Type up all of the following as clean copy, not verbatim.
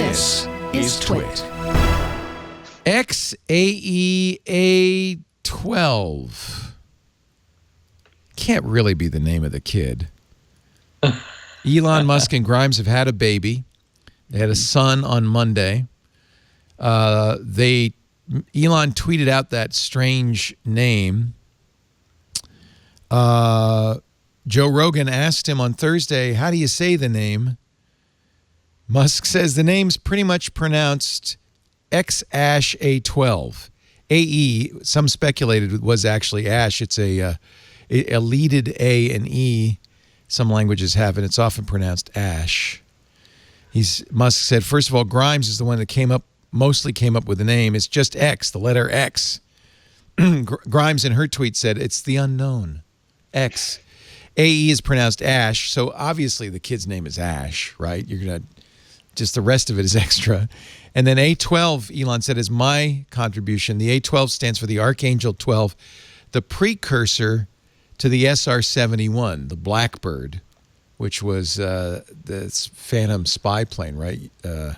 This is TWiT. A-12. Can't really be the name of the kid. Elon Musk and Grimes have had a baby. They had a son on Monday. Elon tweeted out that strange name. Joe Rogan asked him on Thursday, how do you say the name? Musk says the name's pretty much pronounced X-Ash A-12. A-E, some speculated was actually Ash. It's a leaded A and E. Some languages have it. It's often pronounced Ash. Musk said, first of all, Grimes is the one that mostly came up with the name. It's just X, the letter X. Grimes in her tweet said, it's the unknown. X. A-E is pronounced Ash, so obviously the kid's name is Ash, right? You're going to, just the rest of it is extra. And then A-12, Elon said, is my contribution. The A-12 stands for the Archangel 12, the precursor to the SR-71, the Blackbird, which was the Phantom spy plane, right? The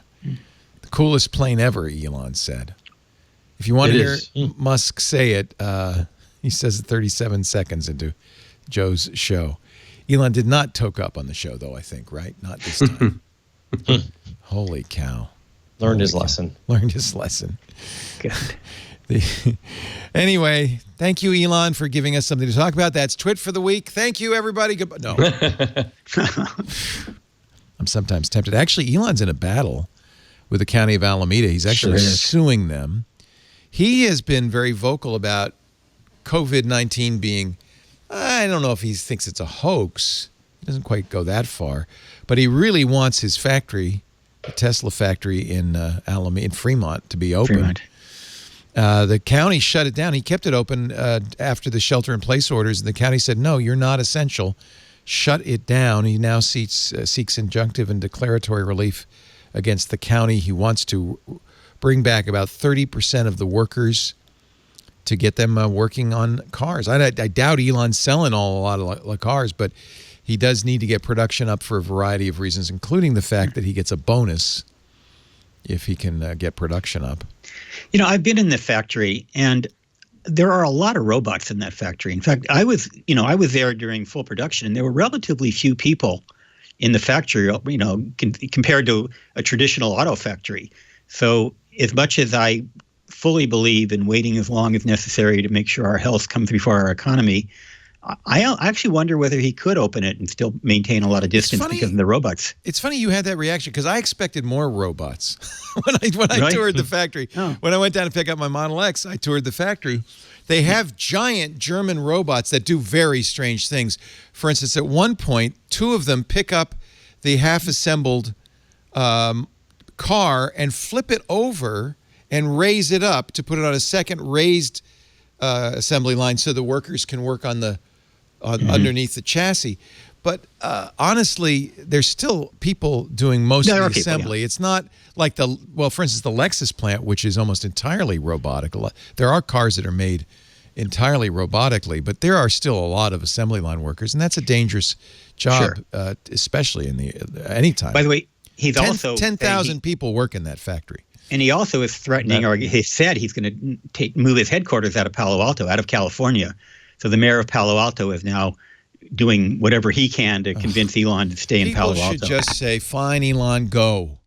coolest plane ever, Elon said. If you want to hear Musk say it, he says it 37 seconds into Joe's show. Elon did not toke up on the show, though, I think, right? Not this time. Holy cow. Learned his lesson. Learned his lesson. Good. Anyway, thank you, Elon, for giving us something to talk about. That's TWiT for the week. Thank you, everybody. Goodbye. No. I'm sometimes tempted. Actually, Elon's in a battle with the county of Alameda. He's actually suing them. He has been very vocal about COVID-19 being, I don't know if he thinks it's a hoax. He doesn't quite go that far. But he really wants his factory, the Tesla factory in Alameda, in Fremont, to be open. The county shut it down. He kept it open after the shelter-in-place orders, and the county said, no, you're not essential. Shut it down. He now seeks injunctive and declaratory relief against the county. He wants to bring back about 30% of the workers to get them working on cars. I doubt Elon's selling a lot of cars, but he does need to get production up for a variety of reasons, including the fact that he gets a bonus if he can get production up. You know, I've been in the factory, and there are a lot of robots in that factory. In fact, I was there during full production, and there were relatively few people in the factory, compared to a traditional auto factory. So as much as I fully believe in waiting as long as necessary to make sure our health comes before our economy, I actually wonder whether he could open it and still maintain a lot of distance because of the robots. It's funny you had that reaction because I expected more robots when I toured the factory. Oh. When I went down to pick up my Model X, I toured the factory. They have giant German robots that do very strange things. For instance, at one point, two of them pick up the half-assembled car and flip it over and raise it up to put it on a second raised assembly line so the workers can work on the underneath the chassis. But honestly, there's still people doing most of the assembly. Yeah. It's not like for instance, the Lexus plant, which is almost entirely robotic. There are cars that are made entirely robotically, but there are still a lot of assembly line workers, and that's a dangerous job, especially in anytime. By the way, he's 10,000 people work in that factory. And he also is threatening, or he said he's going to move his headquarters out of Palo Alto, out of California. So the mayor of Palo Alto is now doing whatever he can to convince Elon to stay in Palo Alto. People should just say, fine, Elon, go.